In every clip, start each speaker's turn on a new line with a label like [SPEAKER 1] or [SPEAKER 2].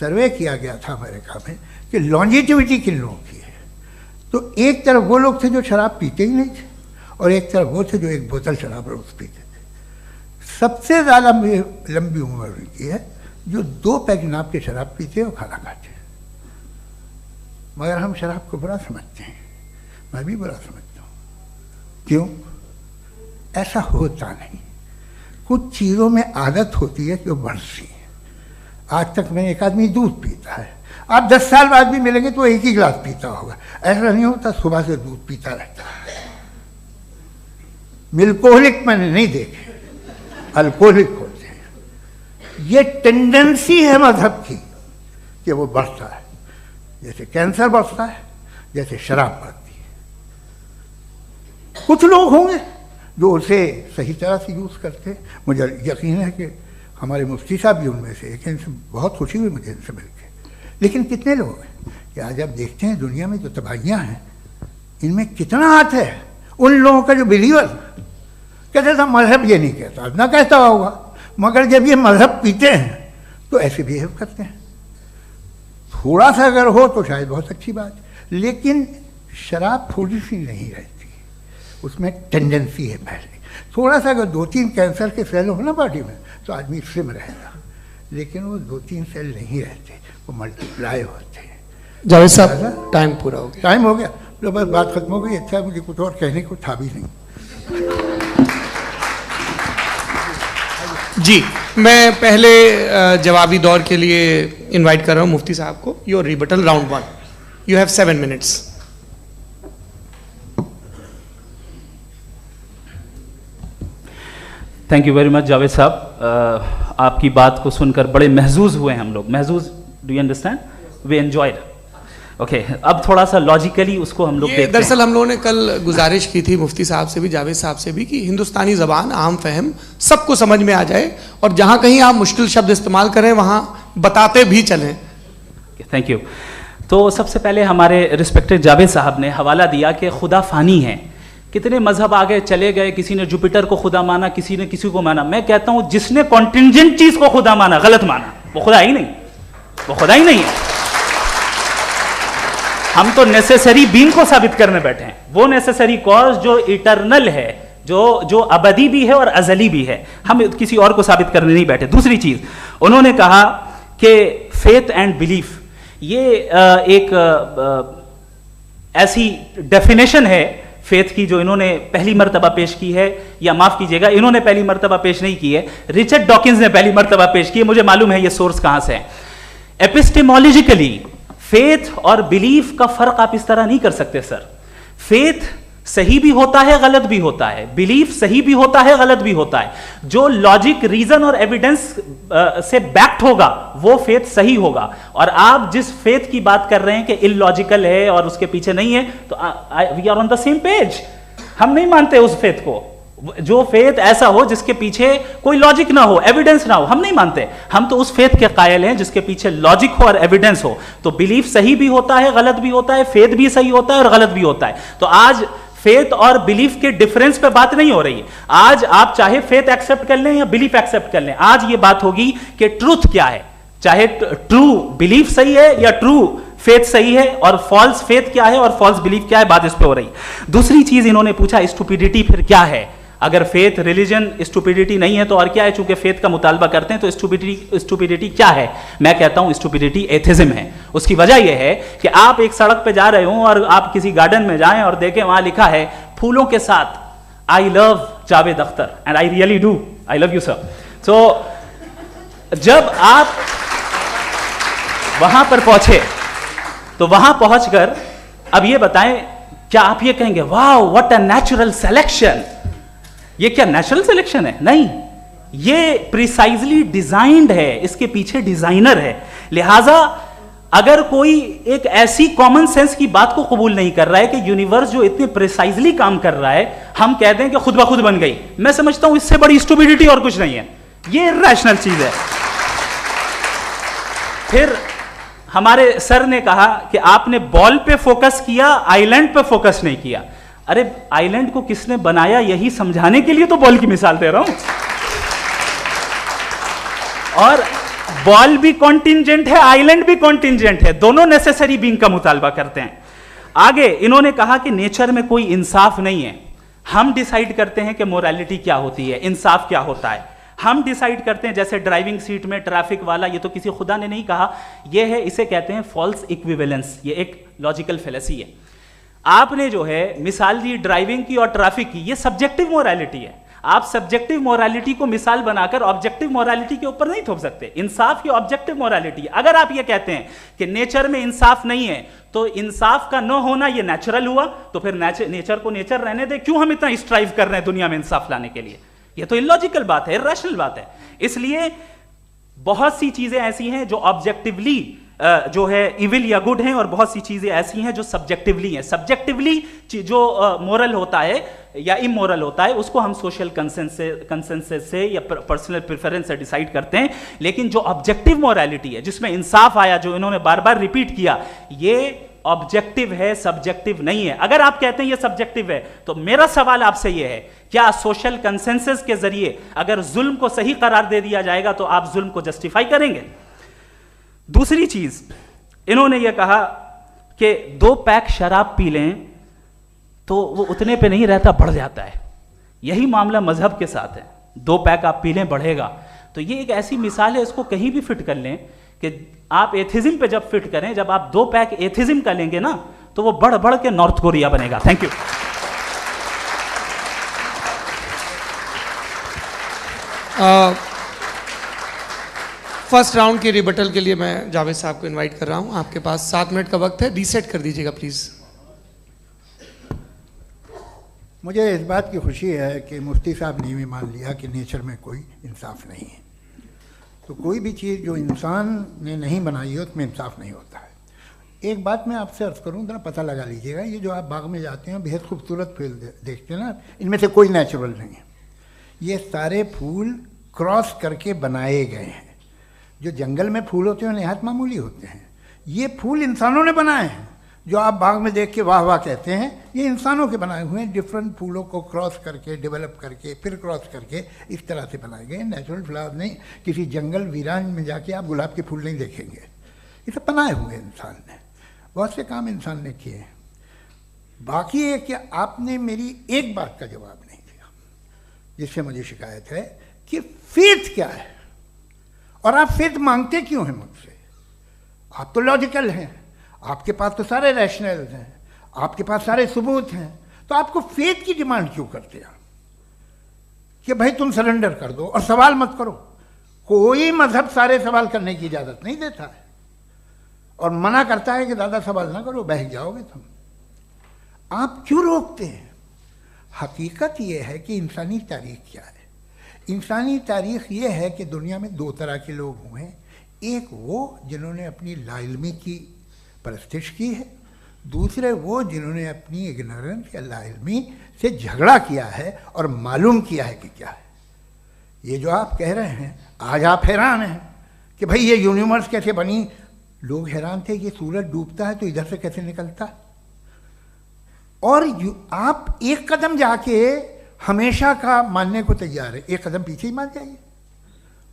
[SPEAKER 1] सर्वे किया गया था अमेरिका में कि लॉन्जिटिविटी किन लोगों की है, तो एक तरफ वो लोग थे जो शराब पीते ही नहीं थे और एक तरफ वो थे जो एक बोतल शराब रोज पीते थे। सबसे ज़्यादा लंबी उम्र उनकी है जो 2 पैग नाप के शराब पीते और खाना खाते हैं। मगर हम शराब को बुरा समझते हैं, मैं भी बुरा समझता हूँ। क्यों? ऐसा होता नहीं। कुछ चीज़ों में आदत होती है कि वो बढ़ती है। आज तक में एक आदमी दूध पीता है, आप 10 साल बाद भी मिलेंगे तो एक ही गिलास पीता होगा। ऐसा नहीं होता, सुबह से दूध पीता रहता है। मिल्कोहलिक मैंने नहीं देखे, अल्कोहलिक होते हैं। ये टेंडेंसी है मजहब की कि वो बढ़ता है, जैसे कैंसर बढ़ता है, जैसे शराब बढ़ती है। कुछ लोग होंगे जो उसे सही तरह से यूज़ करते। मुझे यकीन है कि हमारे मुफ्ती साहब भी उनमें से एक हैं, इनसे बहुत खुशी हुई मुझे इनसे मिलकर। लेकिन कितने लोग हैं कि आज आप देखते हैं दुनिया में जो तबाहियाँ हैं, इनमें कितना हाथ है उन लोगों का जो बिलीवर कहते था मजहब ये नहीं कहता, ना कहता होगा, मगर जब ये मजहब पीते हैं तो ऐसे बिहेव करते हैं। थोड़ा सा अगर हो तो शायद बहुत अच्छी बात, लेकिन शराब थोड़ी सी नहीं रहती, उसमें टेंडेंसी है। पहले थोड़ा सा अगर 2-3 कैंसर के सेल हो ना बॉडी में तो आदमी स्लिम रहेगा, लेकिन वो 2-3 सेल नहीं रहते, वो मल्टीप्लाई होते हैं।
[SPEAKER 2] जावेद साहब टाइम पूरा हो गया।
[SPEAKER 1] टाइम हो गया तो बस बात खत्म हो गई। अच्छा, मुझे कुछ और कहने को था भी नहीं।
[SPEAKER 2] जी, मैं पहले जवाबी दौर के लिए इनवाइट कर रहा हूं मुफ्ती साहब को। Your rebuttal round 1, you have 7 minutes.
[SPEAKER 3] Thank you very much Javed साहब, आपकी बात को सुनकर बड़े महजूज हुए हम लोग। महजूज, do you understand? We enjoyed. Okay, अब थोड़ा सा लॉजिकली उसको हम लोग देखते हैं।
[SPEAKER 2] दरअसल हम लोगों ने कल गुजारिश की थी मुफ्ती साहब से भी, जावेद साहब से भी, कि हिंदुस्तानी ज़बान आम फहम सबको समझ में आ जाए और जहाँ कहीं आप मुश्किल शब्द इस्तेमाल करें वहाँ बताते भी चलें।
[SPEAKER 3] Thank you. तो सबसे पहले हमारे रिस्पेक्टेड जावेद साहब ने हवाला दिया कि खुदा फ़ानी है। कितने मजहब आगे चले गए, किसी ने जुपिटर को खुदा माना, किसी ने किसी को माना। मैं कहता हूँ जिसने कॉन्टिंजेंट चीज़ को खुदा माना, गलत माना, वो खुदा ही नहीं, वो खुदा ही नहीं है। हम तो नेसेसरी बीइंग को साबित करने बैठे हैं, वो नेसेसरी कॉज जो इटरनल है, जो अबदी भी है और अजली भी है। हम किसी और को साबित करने नहीं बैठे। दूसरी चीज उन्होंने कहा कि फेथ एंड बिलीफ, ये एक ऐसी डेफिनेशन है फेथ की जो इन्होंने पहली मर्तबा पेश की है, या माफ कीजिएगा इन्होंने पहली मर्तबा पेश नहीं की है, रिचर्ड डॉकिंस ने पहली मर्तबा पेश की है। मुझे मालूम है ये सोर्स कहां से है। एपिस्टेमोलॉजिकली फेथ और बिलीफ का फर्क आप इस तरह नहीं कर सकते सर। फेथ सही भी होता है, गलत भी होता है, बिलीफ सही भी होता है, गलत भी होता है। जो लॉजिक, रीजन और एविडेंस से बैक्ड होगा वो फेथ सही होगा। और आप जिस फेथ की बात कर रहे हैं कि इलॉजिकल है और उसके पीछे नहीं है, तो we are on the same page. हम नहीं मानते उस फेथ को, जो फेथ ऐसा हो जिसके पीछे कोई लॉजिक ना हो, एविडेंस ना हो, हम नहीं मानते। हम तो उस फेथ के कायल हैं जिसके पीछे लॉजिक हो और एविडेंस हो। तो बिलीफ सही भी होता है, गलत भी होता है, फेथ भी सही होता है और गलत भी होता है। तो आज फेथ और बिलीफ के डिफरेंस पे बात नहीं हो रही है। आज आप चाहे फेथ एक्सेप्ट कर लें या बिलीफ एक्सेप्ट कर लें, आज ये बात होगी कि ट्रूथ क्या है। चाहे ट्रू बिलीफ सही है या ट्रू फेथ सही है, और फॉल्स फेथ क्या है और फॉल्स बिलीफ क्या है, बात इस पे हो रही। दूसरी चीज इन्होंने पूछा स्टुपिडिटी फिर क्या है। अगर फेथ रिलीजन स्टुपिडिटी नहीं है तो और क्या है? चूंकि फेथ का मुतालबा करते हैं तो स्टुपिडिटी क्या है? मैं कहता हूं स्टुपिडिटी एथिज्म है। उसकी वजह यह है कि आप एक सड़क पे जा रहे हो और आप किसी गार्डन में जाएं और देखें वहां लिखा है फूलों के साथ I love Javed Akhtar, and I really do, I love you sir. So जब आप वहां पर पहुंचे तो वहां पहुंचकर अब ये बताएं, क्या आप ये कहेंगे वाह व्हाट अ नेचुरल सिलेक्शन? ये क्या नेचुरल सिलेक्शन है? नहीं, ये प्रिसाइजली डिजाइंड है, इसके पीछे डिजाइनर है। लिहाजा अगर कोई एक ऐसी कॉमन सेंस की बात को कबूल नहीं कर रहा है कि यूनिवर्स जो इतने प्रिसाइजली काम कर रहा है, हम कह दें कि खुद ब खुद बन गई, मैं समझता हूं इससे बड़ी स्टुपिडिटी और कुछ नहीं है। ये इरैशनल चीज है। फिर हमारे सर ने कहा कि आपने बॉल पे फोकस किया, आइलैंड पे फोकस नहीं किया। अरे आइलैंड को किसने बनाया यही समझाने के लिए तो बॉल की मिसाल दे रहा हूं। और बॉल भी कॉन्टिंजेंट है, आइलैंड भी कॉन्टिंजेंट है, दोनों नेसेसरी बीइंग का मुतालबा करते हैं। आगे इन्होंने कहा कि नेचर में कोई इंसाफ नहीं है, हम डिसाइड करते हैं कि मोरालिटी क्या होती है, इंसाफ क्या होता है, हम डिसाइड करते हैं। जैसे ड्राइविंग सीट में ट्रैफिक वाला, ये तो किसी खुदा ने नहीं कहा, ये है, इसे कहते हैं फॉल्स इक्विवेलेंस, ये एक लॉजिकल फेलेसी है। आपने जो है मिसाल दी ड्राइविंग की और ट्रैफिक की, ये सब्जेक्टिव मोरालिटी है। आप सब्जेक्टिव मोरालिटी को मिसाल बनाकर ऑब्जेक्टिव मोरालिटी के ऊपर नहीं थोप सकते। इंसाफ की ऑब्जेक्टिव मोरालिटी है। अगर आप ये कहते हैं कि नेचर में इंसाफ नहीं है, तो इंसाफ का न होना ये नेचुरल हुआ, तो फिर नेचर को नेचर रहने दे, क्यों हम इतना स्ट्राइव कर रहे हैं दुनिया में इंसाफ लाने के लिए? ये तो इलॉजिकल बात है, इर्रेशनल बात है। इसलिए बहुत सी चीजें ऐसी हैं जो ऑब्जेक्टिवली जो है इविल या गुड हैं, और बहुत सी चीजें ऐसी हैं जो सब्जेक्टिवली हैं। सब्जेक्टिवली जो मोरल होता है या इमोरल होता है, उसको हम सोशल कंसेंसस से या पर्सनल प्रेफरेंस से डिसाइड करते हैं। लेकिन जो ऑब्जेक्टिव मोरालिटी है, जिसमें इंसाफ आया, जो इन्होंने बार बार रिपीट किया, ये ऑब्जेक्टिव है, सब्जेक्टिव नहीं है। अगर आप कहते हैं ये सब्जेक्टिव है, तो मेरा सवाल आपसे ये है, क्या सोशल कंसेंसस के जरिए अगर जुल्म को सही करार दे दिया जाएगा तो आप जुल्म को जस्टिफाई करेंगे? दूसरी चीज इन्होंने ये कहा कि 2 पैक शराब पी लें तो वो उतने पे नहीं रहता, बढ़ जाता है। यही मामला मजहब के साथ है, 2 पैक आप पी लें बढ़ेगा। तो ये एक ऐसी मिसाल है, इसको कहीं भी फिट कर लें कि आप एथिज्म पे जब फिट करें, जब आप 2 पैक एथिज्म का लेंगे ना, तो वो बढ़ बढ़ के नॉर्थ कोरिया बनेगा। Thank you.
[SPEAKER 2] फर्स्ट राउंड के रिबटल के लिए मैं जावेद साहब को इनवाइट कर रहा हूं। आपके पास 7 मिनट का वक्त है, रीसेट कर दीजिएगा प्लीज।
[SPEAKER 1] मुझे इस बात की खुशी है कि मुफ्ती साहब ने भी मान लिया कि नेचर में कोई इंसाफ नहीं है। तो कोई भी चीज़ जो इंसान ने नहीं बनाई है उसमें इंसाफ नहीं होता है। एक बात मैं आपसे अर्ज़ करूँ, जरा पता लगा लीजिएगा, ये जो आप बाग में जाते हैं बेहद खूबसूरत फूल देखते हैं ना, इनमें से कोई नेचुरल नहीं है। ये सारे फूल क्रॉस करके बनाए गए हैं। जो जंगल में फूल होते हैं निहायत मामूली होते हैं, ये फूल इंसानों ने बनाए हैं। जो आप बाग में देख के वाह वाह कहते हैं, ये इंसानों के बनाए हुए हैं। डिफरेंट फूलों को क्रॉस करके, डेवलप करके, फिर क्रॉस करके इस तरह से बनाए गए। नेचुरल फ्लावर नहीं। किसी जंगल वीरान में जाके आप गुलाब के फूल नहीं देखेंगे। ये सब बनाए हुए इंसान ने, बहुत से काम इंसान ने किए हैं। बाकी है कि आपने मेरी एक बात का जवाब नहीं दिया, जिससे मुझे शिकायत है कि फेथ क्या है और आप फेथ मांगते क्यों हैं मुझसे? आप तो लॉजिकल हैं, आपके पास तो सारे रैशनल्स हैं, आपके पास सारे सबूत हैं, तो आपको फेथ की डिमांड क्यों करते हैं कि भाई तुम सरेंडर कर दो और सवाल मत करो? कोई मजहब सारे सवाल करने की इजाज़त नहीं देता है और मना करता है कि ज़्यादा सवाल ना करो, बहक जाओगे तुम। आप क्यों रोकते हैं? हकीकत यह है कि इंसानी तारीख क्या है। इंसानी तारीख ये है कि दुनिया में 2 तरह के लोग हुए हैं। एक वो जिन्होंने अपनी लाइल्मी की परस्तिश की है, दूसरे वो जिन्होंने अपनी इग्नोरेंस या लाइल्मी से झगड़ा किया है और मालूम किया है कि क्या है। ये जो आप कह रहे हैं, आज आप हैरान हैं कि भाई ये यूनिवर्स कैसे बनी। लोग हैरान थे कि सूरज डूबता है तो इधर से कैसे निकलता है। और आप एक कदम जाके हमेशा का मानने को तैयार है, एक कदम पीछे ही मान जाइए।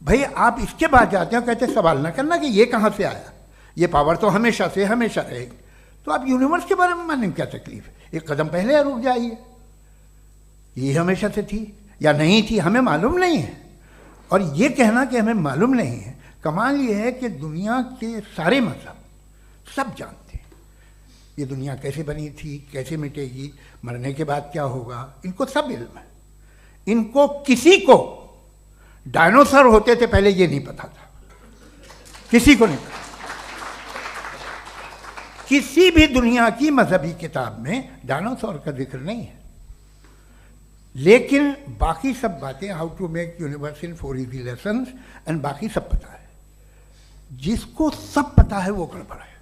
[SPEAKER 1] भाई आप इसके बाद जाते हो, कहते सवाल ना करना कि ये कहाँ से आया, ये पावर तो हमेशा से हमेशा रहेगी। तो आप यूनिवर्स के बारे में मानने में क्या तकलीफ है? एक कदम पहले रुक जाइए। ये हमेशा से थी या नहीं थी, हमें मालूम नहीं है। और ये कहना कि हमें मालूम नहीं है, कमाल ये है कि दुनिया के सारे मजहब सब जानते हैं ये दुनिया कैसे बनी थी, कैसे मिटेगी, मरने के बाद क्या होगा, इनको सब इल्म है। इनको किसी को डायनासोर होते थे पहले ये नहीं पता था, किसी को नहीं पता। किसी भी दुनिया की मजहबी किताब में डायनासोर का जिक्र नहीं है। लेकिन बाकी सब बातें, how to make universe in 4 easy lessons and बाकी सब पता है। जिसको सब पता है वो गड़बड़ है।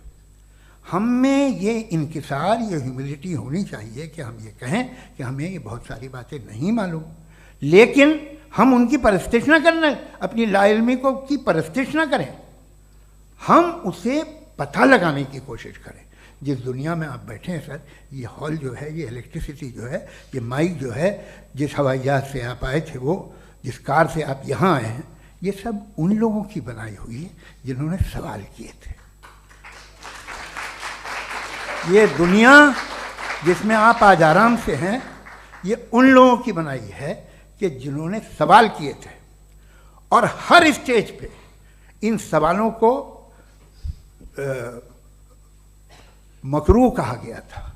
[SPEAKER 1] हम में ये इंकिसार, ये ह्यूमिलिटी होनी चाहिए कि हम ये कहें कि हमें ये बहुत सारी बातें नहीं मालूम, लेकिन हम उनकी परस्तिश ना करना, अपनी लाइल्मी को की परस्तिश ना करें, हम उसे पता लगाने की कोशिश करें। जिस दुनिया में आप बैठे हैं सर, ये हॉल जो है, ये इलेक्ट्रिसिटी जो है, ये माइक जो है, जिस हवाई जहाज से आप आए थे, वो जिस कार से आप यहाँ आए हैं, ये सब उन लोगों की बनाई हुई है जिन्होंने सवाल किए थे। ये दुनिया जिसमें आप आज आराम से हैं, ये उन लोगों की बनाई है कि जिन्होंने सवाल किए थे, और हर स्टेज पे इन सवालों को मकरूह कहा गया था,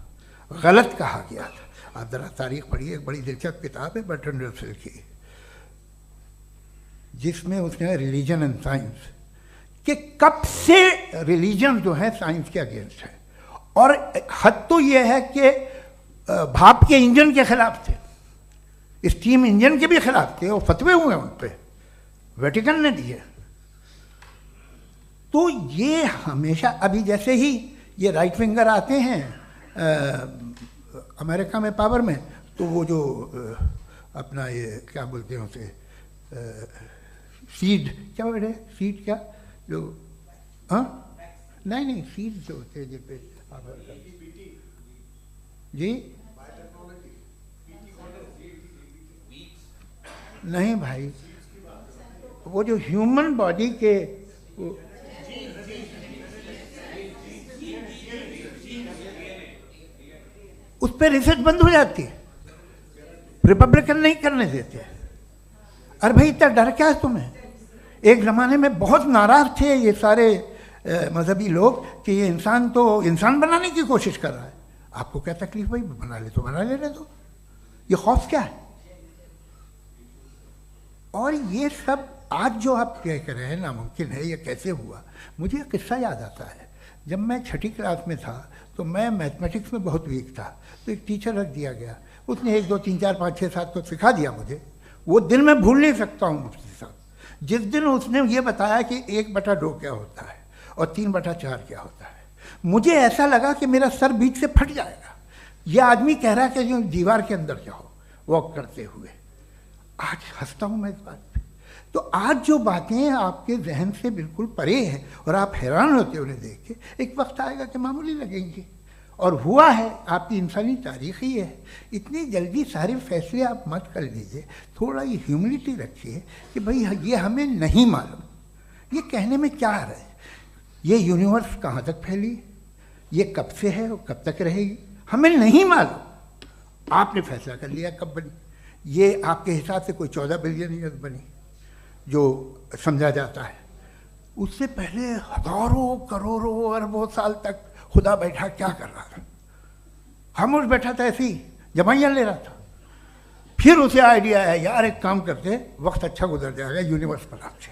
[SPEAKER 1] गलत कहा गया था। आप जरा तारीख पढ़िए, एक बड़ी दिलचस्प किताब है बर्ट्रैंड रसेल की, जिसमें उसने रिलीजन एंड साइंस कि कब से रिलीजन जो है साइंस के अगेंस्ट है, और हद तो यह है कि भाप के इंजन के खिलाफ थे, स्टीम इंजन के भी खिलाफ थे, और फतवे हुए उन पे, वेटिकन ने दिए। तो ये हमेशा, अभी जैसे ही ये राइट विंगर आते हैं अमेरिका में पावर में, तो वो जो अपना ये क्या बोलते हैं उसे, सीड क्या बोलते हैं, सीड क्या जो, हाँ नहीं सीड जो होते हैं जिन पे जी नहीं भाई, वो जो ह्यूमन बॉडी के उस पर रिसर्च बंद हो जाती है, रिपब्लिकन नहीं करने देते। अरे भाई इतना डर क्या है तुम्हें? एक ज़माने में बहुत नाराज़ थे ये सारे मजहबी लोग कि ये इंसान तो इंसान बनाने की कोशिश कर रहा है। आपको क्या तकलीफ भाई, बना ले तो बना लेने दो, ये खौफ क्या है? और ये सब आज जो आप कह कर रहे हैं नामुमकिन है, ये कैसे हुआ? मुझे एक किस्सा याद आता है। जब मैं छठी क्लास में था तो मैं मैथमेटिक्स में बहुत वीक था, तो एक टीचर रख दिया गया, उसने 1 2 3 4 5 6 7 तो सिखा दिया मुझे। वो दिन मैं भूल नहीं सकता हूँ मुफ्ती साहब, जिस दिन उसने ये बताया कि 1/2 क्या होता है और 3/4 क्या होता है, मुझे ऐसा लगा कि मेरा सर बीच से फट जाएगा। यह आदमी कह रहा है कि जो दीवार के अंदर जाओ वॉक करते हुए। आज हंसता हूँ मैं इस बात पे। तो आज जो बातें आपके जहन से बिल्कुल परे हैं और आप हैरान होते उन्हें देख के, एक वक्त आएगा कि मामूली लगेंगे, और हुआ है। आपकी इंसानी तारीख ही है। इतनी जल्दी सारे फैसले आप मत कर लीजिए, थोड़ा ये ह्यूमिलिटी रखिए कि भाई ये हमें नहीं मालूम। ये कहने में क्या है, ये यूनिवर्स कहाँ तक फैली, ये कब से है और कब तक रहेगी, हमें नहीं मालूम। आपने फैसला कर लिया कब बनी, ये आपके हिसाब से कोई 14 बिलियन ईयर्स बनी जो समझा जाता है। उससे पहले हजारों करोड़ों अरबों साल तक खुदा बैठा क्या कर रहा था? खामोश बैठा था, ऐसे ही जमाइयाँ ले रहा था। फिर उसे आइडिया आया, यार एक काम करते, वक्त अच्छा गुजर जाएगा, यूनिवर्स बनाते।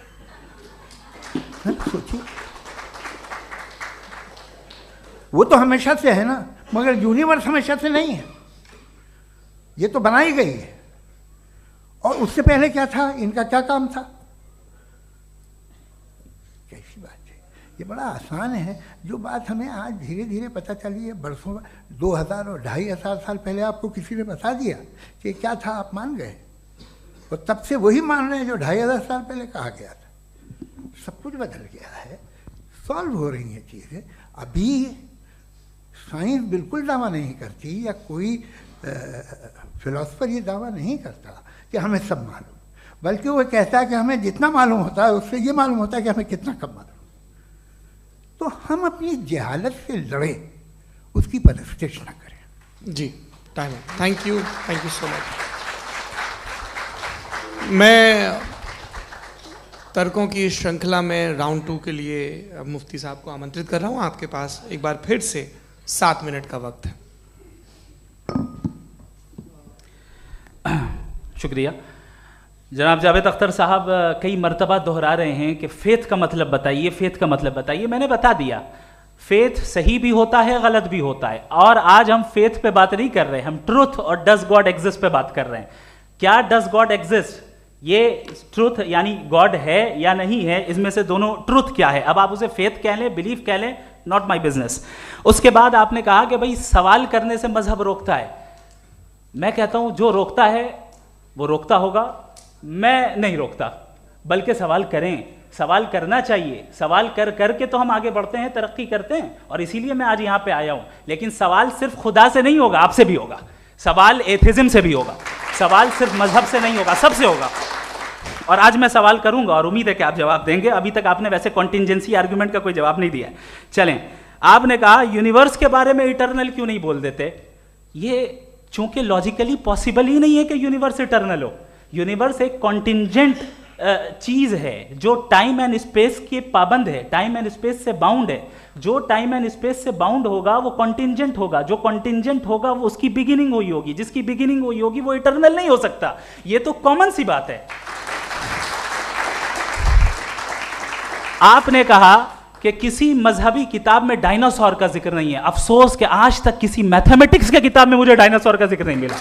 [SPEAKER 1] सोचिए, वो तो हमेशा से है ना, मगर यूनिवर्स हमेशा से नहीं है, ये तो बनाई गई है। और उससे पहले क्या था, इनका क्या काम था? कैसी बात है, ये बड़ा आसान है। जो बात हमें आज धीरे धीरे पता चली है, बरसों 2000 और 2500 साल पहले आपको किसी ने बता दिया कि क्या था, आप मान गए, और तब से वही मान रहे हैं जो 2500 साल पहले कहा गया था। सब कुछ बदल गया है, सॉल्व हो रही हैं चीज़ें। अभी साइंस बिल्कुल दावा नहीं करती, या कोई फिलोसफर ये दावा नहीं करता कि हमें सब मालूम, बल्कि वो कहता है कि हमें जितना मालूम होता है उससे ये मालूम होता है कि हमें कितना कम मालूम। तो हम अपनी जहालत से लड़े, उसकी परस्तिश न करें।
[SPEAKER 2] जी, टाइम है। Thank you so much. मैं तर्कों की श्रृंखला में राउंड 2 के लिए मुफ्ती साहब को आमंत्रित कर रहा हूँ। आपके पास एक बार फिर से 7 मिनट का वक्त है।
[SPEAKER 3] शुक्रिया। जनाब जावेद अख्तर साहब कई मर्तबा दोहरा रहे हैं कि फ़ेथ का मतलब बताइए, फ़ेथ का मतलब बताइए। मैंने बता दिया, फ़ेथ सही भी होता है, गलत भी होता है। और आज हम फ़ेथ पे बात नहीं कर रहे, हम ट्रुथ और डज गॉड एग्जिस्ट पे बात कर रहे हैं। क्या डज गॉड एग्जिस्ट, ये ट्रुथ यानी गॉड है या नहीं है, इसमें से दोनों ट्रुथ क्या है। अब आप उसे फ़ेथ कह लें, बिलीफ कह लें, नॉट माई बिजनेस। उसके बाद आपने कहा कि भाई सवाल करने से मजहब रोकता है। मैं कहता हूं जो रोकता है वो रोकता होगा, मैं नहीं रोकता, बल्कि सवाल करें, सवाल करना चाहिए। सवाल कर करके तो हम आगे बढ़ते हैं, तरक्की करते हैं, और इसीलिए मैं आज यहां पे आया हूं। लेकिन सवाल सिर्फ खुदा से नहीं होगा, आपसे भी होगा। सवाल एथिज्म से भी होगा, सवाल सिर्फ मजहब से नहीं होगा, सबसे होगा। और आज मैं सवाल करूंगा और उम्मीद है कि आप जवाब देंगे। अभी तक आपने वैसे कॉन्टिंजेंसी आर्गुमेंट का कोई जवाब नहीं दिया। चलें, आपने कहा यूनिवर्स के बारे में इटर्नल क्यों नहीं बोल देते? ये चूंकि लॉजिकली पॉसिबल ही नहीं है कि यूनिवर्स इटर्नल हो। यूनिवर्स एक कॉन्टिंजेंट चीज है जो टाइम एंड स्पेस के पाबंद है, टाइम एंड स्पेस से बाउंड है। जो टाइम एंड स्पेस से बाउंड होगा वो कॉन्टिंजेंट होगा, जो कॉन्टिंजेंट होगा वो उसकी बिगिनिंग हुई होगी, जिसकी बिगिनिंग हुई होगी वो इटर्नल नहीं हो सकता। ये तो कॉमन सी बात है। आपने कहा कि किसी मजहबी किताब में डायनासोर का जिक्र नहीं है। अफसोस कि आज तक किसी मैथमेटिक्स के किताब में मुझे डायनासोर का जिक्र नहीं मिला।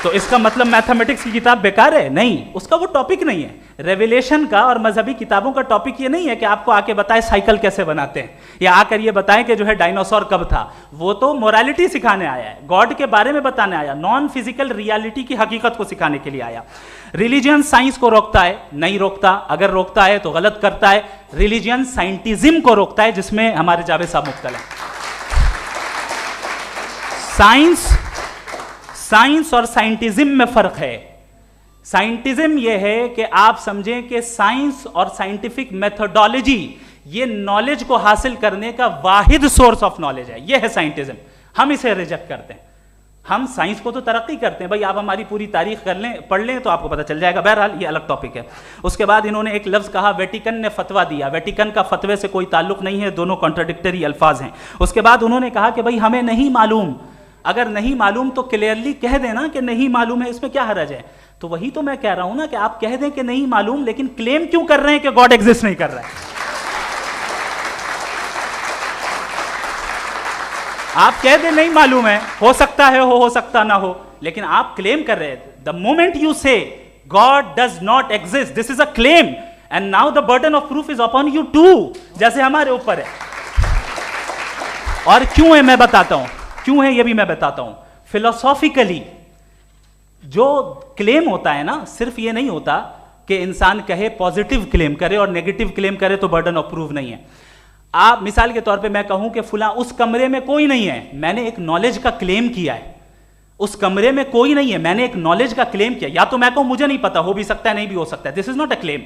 [SPEAKER 3] तो इसका मतलब मैथमेटिक्स की किताब बेकार है? नहीं, उसका वो टॉपिक नहीं है। रेवलेशन का और मजहबी किताबों का टॉपिक ये नहीं है कि आपको आके बताए साइकिल कैसे बनाते हैं, या आकर ये बताएं कि जो है डायनासोर कब था। वो तो मोरालिटी सिखाने आया है, गॉड के बारे में बताने आया, नॉन फिजिकल रियलिटी की हकीकत को सिखाने के लिए आया। रिलीजियन साइंस को रोकता है? नहीं रोकता। अगर रोकता है तो गलत करता है। रिलीजियन साइंटिज्म को रोकता है, जिसमें हमारे जावेद साहब मुब्तला हैं। साइंस और साइंटिज्म में फर्क है। साइंटिज्म यह है कि आप समझें कि साइंस और साइंटिफिक मेथोडोलॉजी ये नॉलेज को हासिल करने का वाहिद सोर्स ऑफ नॉलेज है। यह है साइंटिज्म। हम इसे रिजेक्ट करते हैं। हम साइंस को तो तरक्की करते हैं, भाई आप हमारी पूरी तारीख कर लें, पढ़ लें तो आपको पता चल जाएगा। बहरहाल ये अलग टॉपिक है। उसके बाद इन्होंने एक लफ्ज कहा, वेटिकन ने फतवा दिया। वेटिकन का फतवे से कोई ताल्लुक नहीं है, दोनों कॉन्ट्राडिक्टरी अल्फाज हैं। उसके बाद उन्होंने कहा कि भाई हमें नहीं मालूम। अगर नहीं मालूम तो क्लियरली कह देना कि नहीं मालूम है, इसमें क्या हरज है? तो वही तो मैं कह रहा हूं ना कि आप कह दें कि नहीं मालूम, लेकिन क्लेम क्यों कर रहे हैं कि गॉड एग्जिस्ट नहीं कर रहा है? आप कह दें नहीं मालूम है, हो सकता है हो सकता ना हो, लेकिन आप क्लेम कर रहे हैं। The moment you say God does not exist, this is a claim, and now the burden of proof is upon you too, जैसे हमारे ऊपर है। और क्यों है मैं बताता हूं, क्यों है ये भी मैं बताता हूं। फिलोसॉफिकली जो क्लेम होता है ना, सिर्फ ये नहीं होता कि इंसान कहे पॉजिटिव क्लेम करे और नेगेटिव क्लेम करे तो बर्डन ऑफ प्रूफ नहीं है। आप मिसाल के तौर पे मैं कहूं कि फुला उस कमरे में कोई नहीं है, मैंने एक नॉलेज का क्लेम किया है। उस कमरे में कोई नहीं है, मैंने एक नॉलेज का क्लेम किया। या तो मैं कहूं मुझे नहीं पता, हो भी सकता है नहीं भी हो सकता है, this is not a claim.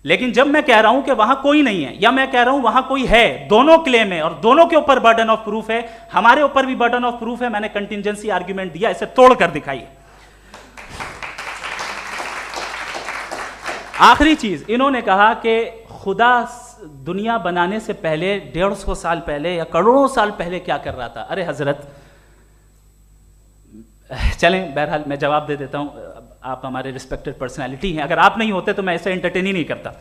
[SPEAKER 3] लेकिन जब मैं कह रहा हूं कि वहां कोई नहीं है या मैं कह रहा हूं वहां कोई है, दोनों क्लेम है और दोनों के ऊपर बर्डन ऑफ प्रूफ है। हमारे ऊपर भी बर्डन ऑफ प्रूफ है। मैंने कंटिंजेंसी आर्ग्यूमेंट दिया, इसे तोड़कर दिखाइए। आखिरी चीज, इन्होंने कहा कि खुदा दुनिया बनाने से पहले 150 साल पहले या करोड़ों साल पहले क्या कर रहा था। अरे हजरत, चलें बहरहाल मैं जवाब दे देता हूं। आप हमारे रिस्पेक्टेड पर्सनालिटी हैं, अगर आप नहीं होते तो मैं इसे एंटरटेन ही नहीं करता।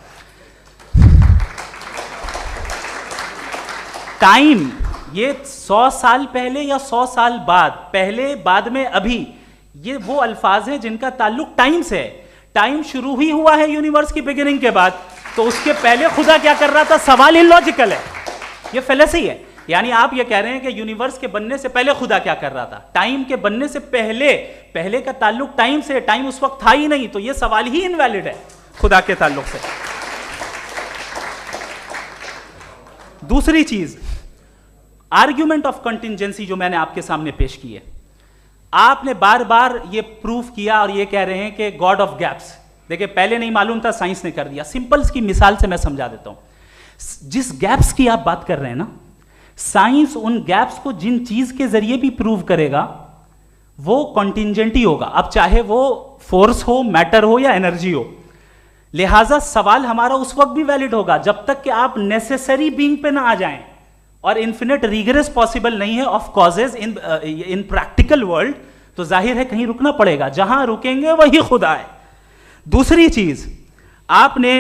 [SPEAKER 3] टाइम ये 100 साल पहले या 100 साल बाद, पहले बाद में अभी, ये वो अल्फाज हैं जिनका ताल्लुक टाइम से है। टाइम शुरू ही हुआ है यूनिवर्स की बिगिनिंग के बाद, तो उसके पहले खुदा क्या कर रहा था? सवाल इलॉजिकल है, ये फेलेसी है। यानी आप ये कह रहे हैं कि यूनिवर्स के बनने से पहले खुदा क्या कर रहा था? टाइम के बनने से पहले, पहले का ताल्लुक टाइम से, टाइम उस वक्त था ही नहीं, तो ये सवाल ही इनवैलिड है खुदा के ताल्लुक से। दूसरी चीज, आर्ग्यूमेंट ऑफ कंटिंजेंसी जो मैंने आपके सामने पेश की है, आपने बार बार ये प्रूफ किया और ये कह रहे हैं कि गॉड ऑफ गैप्स। देखिए पहले नहीं मालूम था, साइंस ने कर दिया। सिंपल की मिसाल से मैं समझा देता हूं। जिस गैप्स की आप बात कर रहे हैं ना, साइंस उन गैप्स को जिन चीज के जरिए भी प्रूव करेगा वो कॉन्टिंजेंट ही होगा, अब चाहे वो फोर्स हो, मैटर हो या एनर्जी हो। लिहाजा सवाल हमारा उस वक्त भी वैलिड होगा जब तक कि आप नेसेसरी बीइंग पे ना आ जाएं, और इन्फिनिट रिग्रेस पॉसिबल नहीं है of causes in practical world, तो जाहिर है कहीं रुकना पड़ेगा, जहां रुकेंगे वही खुदा है। दूसरी चीज, आपने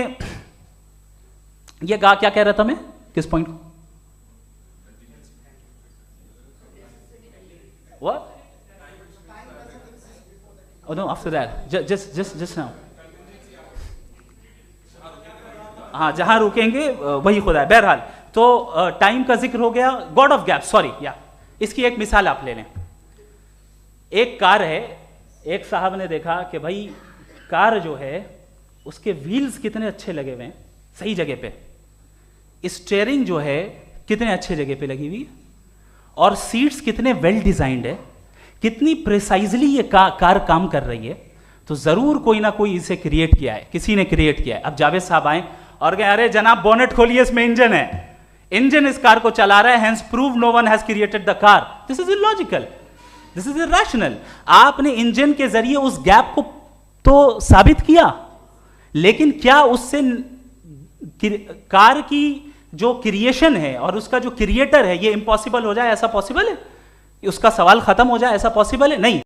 [SPEAKER 3] ये कहा, क्या कह रहा था मैं, किस पॉइंट को? What? Oh no, after that. Just now. हाँ, जहां रुकेंगे वही खुदा है। बहरहाल तो टाइम का जिक्र हो गया, गॉड ऑफ गैप, सॉरी या इसकी एक मिसाल आप ले लें। एक कार है, एक साहब ने देखा कि भाई कार जो है उसके व्हील्स कितने अच्छे लगे हुए हैं सही जगह पे, स्टीयरिंग जो है कितने अच्छे जगह पे लगी हुई है, और सीट्स कितने वेल डिजाइंड है, कितनी प्रिसाइजली ये कार काम कर रही है। तो जरूर कोई ना कोई इसे क्रिएट किया है, किसी ने क्रिएट किया है। अब जावेद साहब आए और कहे अरे जनाब बोनेट खोलिए, इसमें इंजन है, इंजन इस कार को चला रहा है, hence prove no one has created the car. This is illogical, this is irrational. आपने इंजन के जरिए उस गैप को तो साबित किया, लेकिन क्या उससे कार की जो क्रिएशन है और उसका जो क्रिएटर है ये इम्पॉसिबल हो जाए? ऐसा पॉसिबल है? उसका सवाल खत्म हो जाए, ऐसा पॉसिबल है? नहीं।